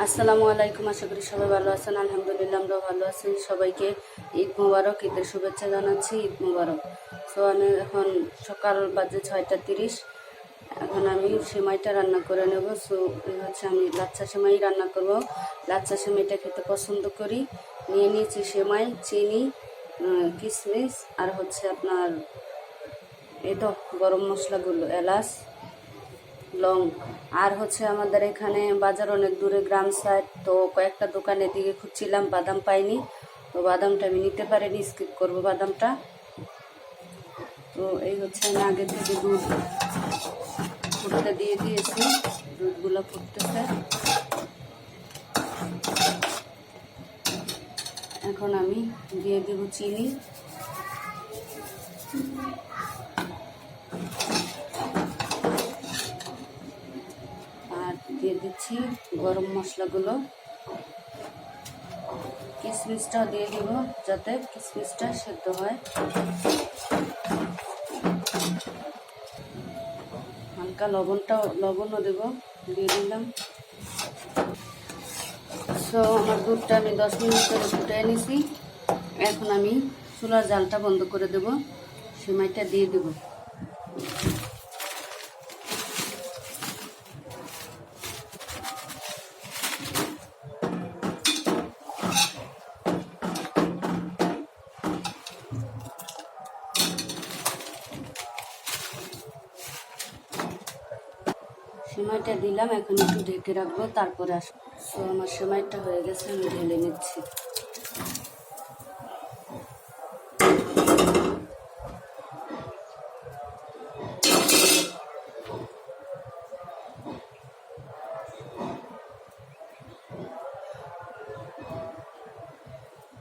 আসসালামু আলাইকুম। আশা করি সবাই ভালো আছেন। আলহামদুলিল্লাহ আমরা ভালো আছি। সবাইকে ঈদ মুবারক, ঈদের শুভেচ্ছা জানাচ্ছি। ঈদ মুবারক। সো আমি এখন সকাল বাজে 6:30। এখন আমি সেমাইটা রান্না করে নেব। সো এই হচ্ছে আমি লাচ্ছা সেমাই রান্না করব। লাচ্ছা সেমাইটা খেতে পছন্দ করি। নিয়ে নিয়েছি সেমাই, চিনি, কিশমিশ আর হচ্ছে আপনার এই তো গরম মশলাগুলো, এলাচ, লং। আর হচ্ছে আমাদের এখানে বাজার অনেক দূরে, গ্রাম সাইড, তো কয়েকটা দোকানের দিকে খুঁজছিলাম, বাদাম পাইনি। তো বাদামটা আমি নিতে পারিনি, স্কিপ করবো বাদামটা। তো এই হচ্ছে আমি আগে থেকে দুধ ফুটতে দিয়ে দিয়েছি, দুধগুলো ফুটতেছে। এখন আমি দিয়ে দেবো চিনি, আর দিয়ে দিচ্ছি গরম মশলাগুলো। কিশমিশটাও দিয়ে দিব যাতে কিশমিশটা সেদ্ধ হয়। হালকা লবণও দেব, দিয়ে দিলাম। সো আমার দুধটা আমি 10 মিনিট ধরে ফুটিয়ে নিছি। এখন আমি চুলার জালটা বন্ধ করে দেব, সেমাইটা দিয়ে দেব। সেমাইটা দিলাম, এখন একটু ঢেকে রাখবো, তারপরে আসবো। সো আমার সেমাইটা হয়ে গেছে, আমি ঢেলে নিচ্ছি।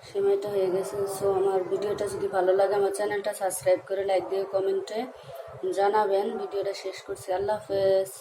সেমাইটা হয়ে গেছে। সো আমার ভিডিওটা যদি ভালো লাগে আমার চ্যানেলটা সাবস্ক্রাইব করে লাইক দিয়ে কমেন্টে জানাবেন। ভিডিওটা শেষ করছি। আল্লাহ হাফেজ।